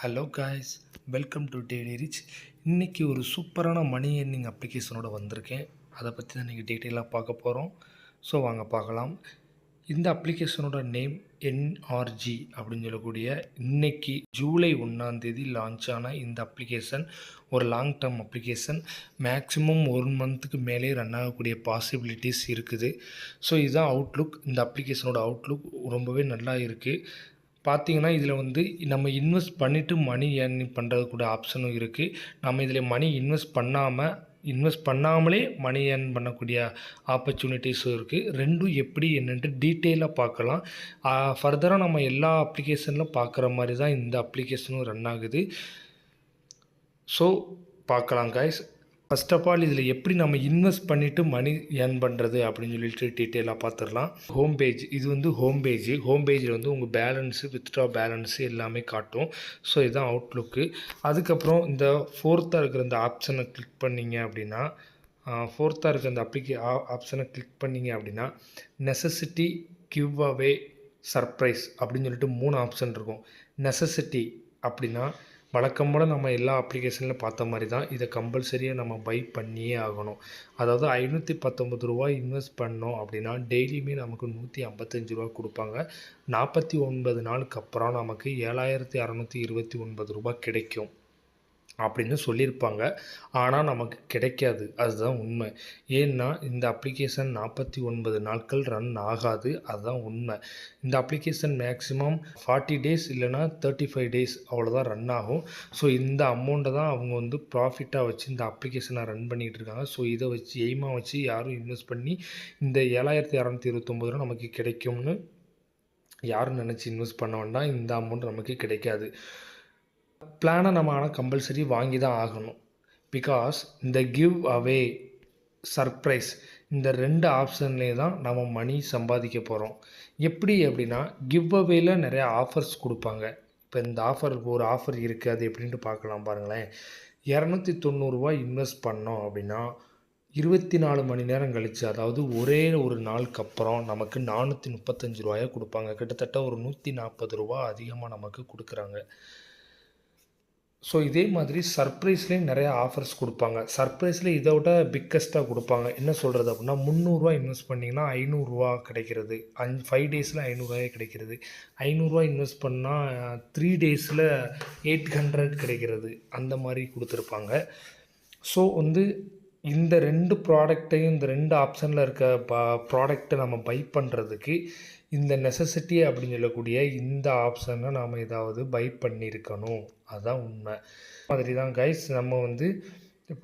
Hello guys, welcome to daily rich. இன்றைக்கி ஒரு சூப்பரான மணி ஏர்னிங் அப்ளிகேஷனோட வந்திருக்கேன். அதை பற்றி தான் இன்றைக்கி டீட்டெயிலாக பார்க்க போகிறோம். ஸோ வாங்க பார்க்கலாம். இந்த அப்ளிகேஷனோட நேம் என்ஆர்ஜி அப்படின்னு சொல்லக்கூடிய இன்றைக்கி ஜூலை 1 லான்ச் ஆன இந்த அப்ளிகேஷன் ஒரு லாங் டேர்ம் அப்ளிகேஷன். மேக்ஸிமம் 1 மந்த்துக்கு மேலே ரன் ஆகக்கூடிய பாசிபிலிட்டிஸ் இருக்குது. ஸோ இதுதான் அவுட்லுக். இந்த அப்ளிகேஷனோட அவுட்லுக் ரொம்பவே நல்லா இருக்குது. பார்த்தீங்கன்னா இதில் வந்து நம்ம இன்வெஸ்ட் பண்ணிவிட்டு மணி ஏர்னிங் பண்ணுறதுக்கூட ஆப்ஷனும் இருக்குது. நம்ம இதில் மணி இன்வெஸ்ட் பண்ணாமலே மணி ஏர்ன் பண்ணக்கூடிய ஆப்பர்ச்சுனிட்டிஸும் இருக்குது. ரெண்டும் எப்படி என்னென்ட்டு டீட்டெயிலாக பார்க்கலாம். ஃபர்தராக நம்ம எல்லா அப்ளிகேஷனில் பார்க்குற மாதிரி தான் இந்த அப்ளிகேஷனும் ரன் ஆகுது. ஸோ பார்க்கலாம் காய்ஸ். ஃபர்ஸ்ட் ஆஃப் ஆல் இதில் எப்படி நம்ம இன்வெஸ்ட் பண்ணிவிட்டு மணி ஏர்ன் பண்ணுறது அப்படின்னு சொல்லிட்டு டீட்டெயிலாக பார்த்துடலாம். ஹோம் பேஜ், இது வந்து ஹோம் பேஜில் வந்து உங்கள் பேலன்ஸு, வித்ட்ரா பேலன்ஸு எல்லாமே காட்டும். ஸோ இதுதான் அவுட்லுக்கு. அதுக்கப்புறம் இந்த ஃபோர்த்தாக இருக்கிற இந்த ஆப்ஷனை கிளிக் பண்ணிங்க அப்படின்னா ஆப்ஷனை கிளிக் பண்ணிங்க அப்படின்னா நெசசிட்டி, கிவ் அவே, சர்ப்ரைஸ் அப்படின்னு சொல்லிட்டு 3 ஆப்ஷன் இருக்கும். நெசசிட்டி அப்படின்னா வழக்கம் போல் நம்ம எல்லா அப்ளிகேஷனில் பார்த்த மாதிரி தான் இதை கம்பல்சரியாக நம்ம பை பண்ணியே ஆகணும். அதாவது ரூ. 519 இன்வெஸ்ட் பண்ணோம் அப்படின்னா டெய்லியுமே நமக்கு ரூ. 155 கொடுப்பாங்க. 49 நாளுக்கு அப்புறம் நமக்கு ரூ. 7,629 கிடைக்கும் அப்படின்னு சொல்லியிருப்பாங்க. ஆனால் நமக்கு கிடைக்காது. அதுதான் உண்மை. ஏன்னா இந்த அப்ளிகேஷன் 49 நாட்கள் ரன் ஆகாது. அதுதான் உண்மை. இந்த அப்ளிகேஷன் மேக்ஸிமம் 40 டேஸ் இல்லைனா 35 டேஸ் அவ்வளோதான் ரன் ஆகும். ஸோ இந்த அமௌண்ட்டை தான் அவங்க வந்து ப்ராஃபிட்டாக வச்சு இந்த அப்ளிகேஷனை ரன் பண்ணிகிட்டு இருக்காங்க. ஸோ இதை வச்சு எய்மாக வச்சு யாரும் இன்வெஸ்ட் பண்ணி இந்த 7,629 நமக்கு கிடைக்கும்னு யாரும் நினச்சி இன்வெஸ்ட் பண்ண வேண்டாம். இந்த அமௌண்ட் நமக்கு கிடைக்காது. பிளானை நம்ம ஆனால் கம்பல்சரி வாங்கி தான் ஆகணும். பிகாஸ் இந்த கிவ் அவே, சர்ப்ரைஸ் இந்த 2 ஆப்ஷன்லேயே தான் நம்ம மணி சம்பாதிக்க போகிறோம். எப்படி அப்படின்னா கிவ் அவேல நிறையா ஆஃபர்ஸ் கொடுப்பாங்க. இப்போ இந்த ஒரு ஆஃபர் இருக்குது. அது எப்படின்ட்டு பார்க்கலாம் பாருங்களேன். ரூ. 290 இன்வெஸ்ட் பண்ணோம் அப்படின்னா 24 மணி நேரம் கழித்து, அதாவது ஒரே ஒரு நாளுக்கு அப்புறம் நமக்கு ரூ. 435 கொடுப்பாங்க. கிட்டத்தட்ட ஒரு ரூ. 140 அதிகமாக நமக்கு கொடுக்குறாங்க. ஸோ இதே மாதிரி சர்ப்ரைஸ்லேயும் நிறையா ஆஃபர்ஸ் கொடுப்பாங்க. சர்ப்ரைஸில் இதை விட பிக்கஸ்ட்டாக கொடுப்பாங்க. என்ன சொல்கிறது அப்படின்னா ரூ. 300 இன்வெஸ்ட் பண்ணிங்கன்னா ரூ. 500 கிடைக்கிறது. 5 டேஸில் ரூ. 500 கிடைக்கிறது. ரூ. 500 இன்வெஸ்ட் பண்ணால் 3 டேஸில் 800 கிடைக்கிறது. அந்த மாதிரி கொடுத்துருப்பாங்க. ஸோ வந்து இந்த 2 ப்ராடக்ட்டையும், இந்த 2 ஆப்ஷனில் இருக்க ப்ராடக்டை நம்ம பை பண்ணுறதுக்கு இந்த நெசசிட்டி அப்படின்னு சொல்லக்கூடிய இந்த ஆப்ஷனை நாம் ஏதாவது பை பண்ணியிருக்கணும். அதுதான் உண்மை. மாதிரி தான் கைஸ் நம்ம வந்து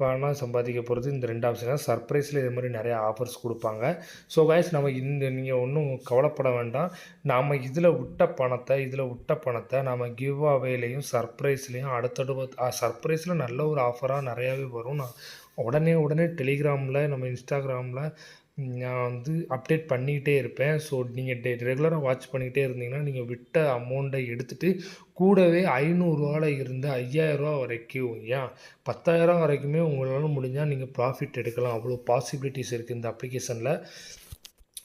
பணம் சம்பாதிக்க போகிறது இந்த 2 ஆப்ஷன் தான். சர்ப்ரைஸில் இது மாதிரி நிறையா ஆஃபர்ஸ் கொடுப்பாங்க. ஸோ கைஸ் நம்ம நீங்கள் ஒன்றும் கவலைப்பட வேண்டாம். நாம் இதில் விட்ட பணத்தை நம்ம கிவ் அவேலையும் சர்ப்ரைஸ்லேயும் சர்ப்ரைஸில் நல்ல ஒரு ஆஃபராக நிறையாவே வரும். நான் உடனே டெலிகிராமில், நம்ம இன்ஸ்டாகிராமில் நான் வந்து அப்டேட் பண்ணிக்கிட்டே இருப்பேன். ஸோ நீங்கள் ரெகுலராக வாட்ச் பண்ணிக்கிட்டே இருந்தீங்கன்னா நீங்கள் விட்ட அமௌண்ட்டை எடுத்துகிட்டு கூடவே ரூ. 500 இருந்து ரூ. 5,000 வரைக்கும், ஏன் 10,000 வரைக்குமே உங்களால் முடிஞ்சால் நீங்கள் ப்ராஃபிட் எடுக்கலாம். அவ்வளோ பாசிபிலிட்டிஸ் இருக்குது இந்த அப்ளிகேஷனில்.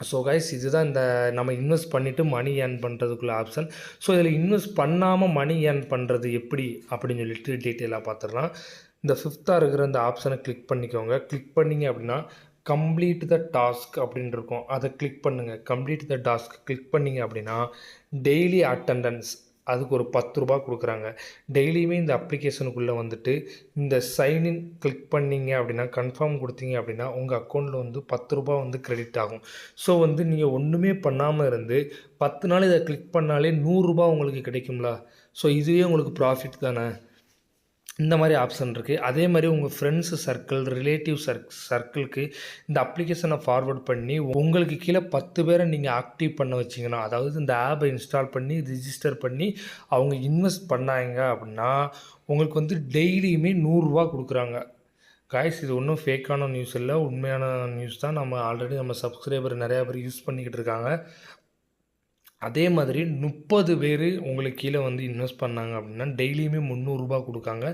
ஸோ கைஸ் இதுதான் இந்த நம்ம இன்வெஸ்ட் பண்ணிவிட்டு மணி ஏர்ன் பண்ணுறதுக்குள்ள ஆப்ஷன். ஸோ இதில் இன்வெஸ்ட் பண்ணாமல் மணி ஏர்ன் பண்ணுறது எப்படி அப்படின்னு சொல்லிட்டு டீட்டெயிலாக பார்த்துடலாம். இந்த 5th இருக்கிற இந்த ஆப்ஷனை கிளிக் பண்ணிக்கோங்க. கிளிக் பண்ணிங்க அப்படின்னா கம்ப்ளீட் த டாஸ்க் அப்படின்னு இருக்கும். அதை கிளிக் பண்ணுங்கள். கம்ப்ளீட் த டாஸ்க் கிளிக் பண்ணிங்க அப்படின்னா டெய்லி அட்டண்டன்ஸ் அதுக்கு ஒரு ரூ. 10 கொடுக்குறாங்க. டெய்லியுமே இந்த அப்ளிகேஷனுக்குள்ளே வந்துட்டு இந்த சைன்இன் கிளிக் பண்ணிங்க அப்படின்னா, கன்ஃபார்ம் கொடுத்தீங்க அப்படின்னா உங்கள் அக்கௌண்ட்டில் வந்து ரூ. 10 வந்து கிரெடிட் ஆகும். ஸோ வந்து நீங்கள் ஒன்றுமே பண்ணாமல் இருந்து 10 நாள் இதை கிளிக் பண்ணாலே ரூ. 100 உங்களுக்கு கிடைக்கும்ல. ஸோ இதுவே உங்களுக்கு ப்ராஃபிட் தானே. இந்த மாதிரி ஆப்ஷன் இருக்குது. அதே மாதிரி உங்கள் ஃப்ரெண்ட்ஸு சர்க்கிள், ரிலேட்டிவ் சர்க்கிளுக்கு இந்த அப்ளிகேஷனை ஃபார்வர்ட் பண்ணி உங்களுக்கு கீழே 10 பேரை நீங்கள் ஆக்டிவ் பண்ண வச்சிங்கன்னா, அதாவது இந்த ஆப்பை இன்ஸ்டால் பண்ணி ரிஜிஸ்டர் பண்ணி அவங்க இன்வெஸ்ட் பண்ணாங்க அப்படின்னா உங்களுக்கு வந்து டெய்லியுமே ரூ. 100 கொடுக்குறாங்க. காய்ஸ் இது ஒன்றும் ஃபேக்கான நியூஸ் இல்லை, உண்மையான நியூஸ் தான். நம்ம ஆல்ரெடி நம்ம சப்ஸ்கிரைபர் நிறையா பேர் யூஸ் பண்ணிக்கிட்டு இருக்காங்க. அதே மாதிரி 30 பேர் உங்களுக்கு கீழே வந்து இன்வெஸ்ட் பண்ணாங்க அப்படின்னா டெய்லியுமே ரூ. 300 கொடுக்காங்க.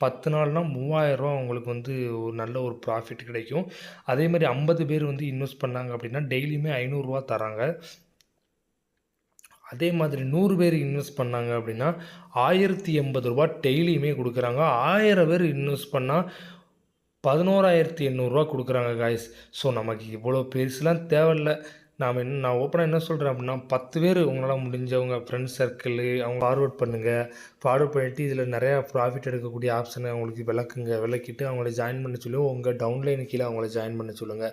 10 நாள்னால் ரூ. 3000 உங்களுக்கு வந்து ஒரு நல்ல ஒரு ப்ராஃபிட் கிடைக்கும். அதே மாதிரி 50 பேர் வந்து இன்வெஸ்ட் பண்ணாங்க அப்படின்னா டெய்லியுமே ரூ. 500 தராங்க. அதே மாதிரி 100 பேர் இன்வெஸ்ட் பண்ணாங்க அப்படின்னா, ரூ. 1080 டெய்லியுமே குடுக்குறாங்க. 1000 பேர் இன்வெஸ்ட் பண்ணா, ரூ. 11,800 குடுக்குறாங்க காய்ஸ். ஸோ, நமக்கு இவ்வளோ பெருசுலாம் தேவையில்ல. நான் ஓப்பனா என்ன சொல்றேன் அப்படின்னா, 10 பேர் உங்களால முடிஞ்சவங்க ஃப்ரெண்ட்ஸ் சர்க்கிளு அவங்க ஃபார்வர்ட் பண்ணுங்க. ஃபார்வர்ட் பண்ணிட்டு இதில நெறையா ப்ராஃபிட் எடுக்கக்கூடிய ஆப்ஷன அவங்களுக்கு விளக்குங்க. விளக்கிட்டு அவங்கள ஜாயின் பண்ண சொல்லி உங்க டவுன்லைன் கீழ அவங்கள ஜாயின் பண்ண சொல்லுங்க.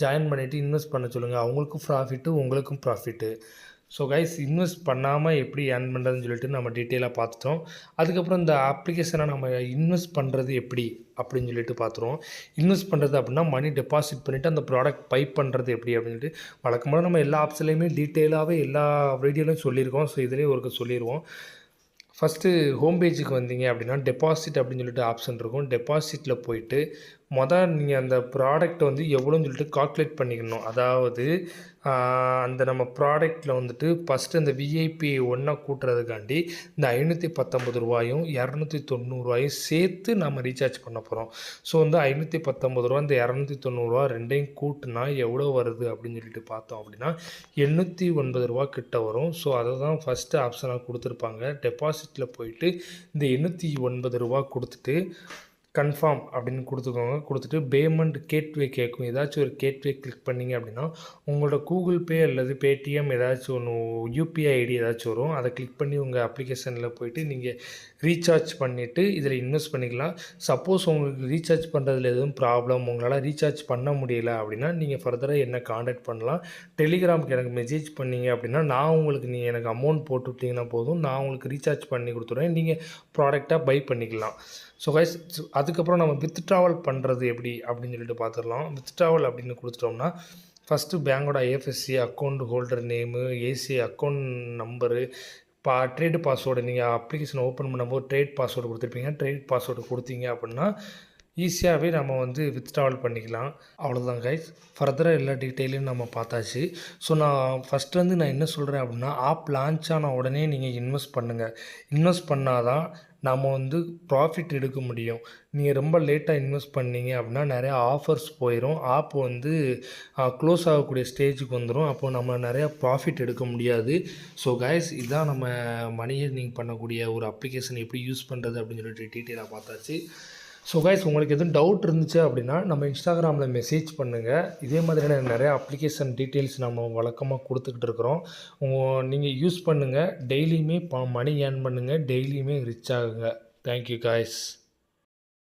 ஜாயின் பண்ணிட்டு இன்வெஸ்ட் பண்ண சொல்லுங்க. அவங்களுக்கும் ப்ராஃபிட்டு, உங்களுக்கும் ப்ராஃபிட்டு. ஸோ கைஸ் இன்வெஸ்ட் பண்ணாமல் எப்படி ஏர்ன் பண்ணுறதுன்னு சொல்லிட்டு நம்ம டீட்டெயிலாக பார்த்துட்டோம். அதுக்கப்புறம் இந்த அப்ளிகேஷனை நம்ம இன்வெஸ்ட் பண்ணுறது எப்படி அப்படின்னு சொல்லிட்டு பார்த்துருவோம். இன்வெஸ்ட் பண்ணுறது அப்படின்னா மணி டெபாசிட் பண்ணிவிட்டு அந்த ப்ராடக்ட் பை பண்ணுறது எப்படி அப்படின்ட்டு வழக்கமாக நம்ம எல்லா ஆப்ஸ்லையுமே டீட்டெயிலாகவே எல்லா வீடியோலையும் சொல்லியிருக்கோம். ஸோ இதுலேயும் ஒருக்க சொல்லிடுவோம். ஃபஸ்ட்டு ஹோம் பேஜுக்கு வந்தீங்க அப்படின்னா டெபாசிட் அப்படின்னு சொல்லிட்டு ஆப்ஷன் இருக்கும். டெபாசிட்டில் போயிட்டு நீங்கள் அந்த ப்ராடக்ட்டை வந்து எவ்வளோன்னு சொல்லிட்டு கால்குலேட் பண்ணிக்கணும். அதாவது அந்த நம்ம ப்ராடக்ட்டில் வந்துட்டு ஃபஸ்ட்டு அந்த விஐபி ஒன்றா கூட்டுறதுக்காண்டி இந்த ரூ. 519 சேர்த்து நம்ம ரீசார்ஜ் பண்ண போகிறோம். ஸோ வந்து ரூ. 519 இந்த ரூ. 290 ரெண்டையும் கூட்டுனா எவ்வளோ வருது அப்படின்னு சொல்லிட்டு பார்த்தோம் அப்படின்னா ரூ. 809 கிட்ட வரும். ஸோ அதை தான் ஃபஸ்ட்டு ஆப்ஷனாக கொடுத்துருப்பாங்க. டெபாசிட்டில் போயிட்டு இந்த ரூ. 809 கொடுத்துட்டு கன்ஃபார்ம் அப்படின்னு கொடுத்துக்கோங்க. கொடுத்துட்டு பேமெண்ட் கேட்வே கேட்கும். ஏதாச்சும் ஒரு கேட்வே கிளிக் பண்ணிங்க அப்படின்னா உங்களோட கூகுள் பே அல்லது பேடிஎம் ஏதாச்சும் ஒன்று யூபிஐ ஐடி ஏதாச்சும் வரும். அதை கிளிக் பண்ணி உங்கள் அப்ளிகேஷனில் போய்ட்டு நீங்கள் ரீசார்ஜ் பண்ணிவிட்டு இதில் இன்வெஸ்ட் பண்ணிக்கலாம். சப்போஸ் உங்களுக்கு ரீசார்ஜ் பண்ணுறதுல எதுவும் ப்ராப்ளம் உங்களால் ரீசார்ஜ் பண்ண முடியல அப்படின்னா நீங்கள் ஃபர்தராக என்ன காண்டாக்ட் பண்ணலாம். டெலிகிராமுக்கு எனக்கு மெசேஜ் பண்ணிங்க அப்படின்னா நான் உங்களுக்கு நீங்கள் எனக்கு அமௌண்ட் போட்டு விட்டிங்கன்னா போதும். நான் உங்களுக்கு ரீசார்ஜ் பண்ணி கொடுத்துருவேன். நீங்கள் ப்ராடக்டாக பை பண்ணிக்கலாம். ஸோ கைஸ் அதுக்கப்புறம் நம்ம வித்ட்ராவல் பண்ணுறது எப்படி அப்படின்னு சொல்லிட்டு பார்த்துடலாம். வித்ட்ராவல் அப்படின்னு கொடுத்துட்டோம்னா ஃபஸ்ட்டு பேங்கோட IFSC account holder name, AC account number, trade password நீங்கள் அப்ளிகேஷன் ஓப்பன் பண்ணும்போது ட்ரேட் பாஸ்வேர்டு கொடுத்துருப்பீங்க. ட்ரேட் பாஸ்வேர்டு கொடுத்தீங்க அப்படின்னா ஈஸியாகவே நம்ம வந்து வித்ட்ராவல் பண்ணிக்கலாம். அவ்வளோதான் கைஸ். ஃபர்தராக எல்லா டீட்டெயிலையும் நம்ம பார்த்தாச்சு. ஸோ நான் ஃபஸ்ட்லேருந்து நான் என்ன சொல்கிறேன் அப்படின்னா ஆப் லான்ச் ஆன உடனே நீங்கள் இன்வெஸ்ட் பண்ணுங்கள். இன்வெஸ்ட் பண்ணால் தான் நம்ம வந்து ப்ராஃபிட் எடுக்க முடியும். நீங்கள் ரொம்ப லேட்டாக இன்வெஸ்ட் பண்ணீங்க அப்படின்னா நிறையா ஆஃபர்ஸ் போயிடும். ஆப் வந்து க்ளோஸ் ஆகக்கூடிய ஸ்டேஜுக்கு வந்துடும். அப்போது நம்ம நிறையா ப்ராஃபிட் எடுக்க முடியாது. ஸோ கைஸ் இதான் நம்ம மணி ஏர்னிங் பண்ணக்கூடிய ஒரு அப்ளிகேஷன் எப்படி யூஸ் பண்ணுறது அப்படின்னு சொல்லிட்டு டீட்டெயிலாக பார்த்தாச்சு. ஸோ கைஸ் உங்களுக்கு எதுவும் டவுட் இருந்துச்சு அப்படின்னா நம்ம இன்ஸ்டாகிராமில் மெசேஜ் பண்ணுங்கள். இதே மாதிரியான நிறையா அப்ளிகேஷன் டீட்டெயில்ஸ் நம்ம வழக்கமாக கொடுத்துக்கிட்டு இருக்கிறோம். நீங்கள் யூஸ் பண்ணுங்கள். டெய்லியுமே மணி ஏர்ன் பண்ணுங்கள். டெய்லியுமே ரிச் ஆகுங்க. Thank you guys.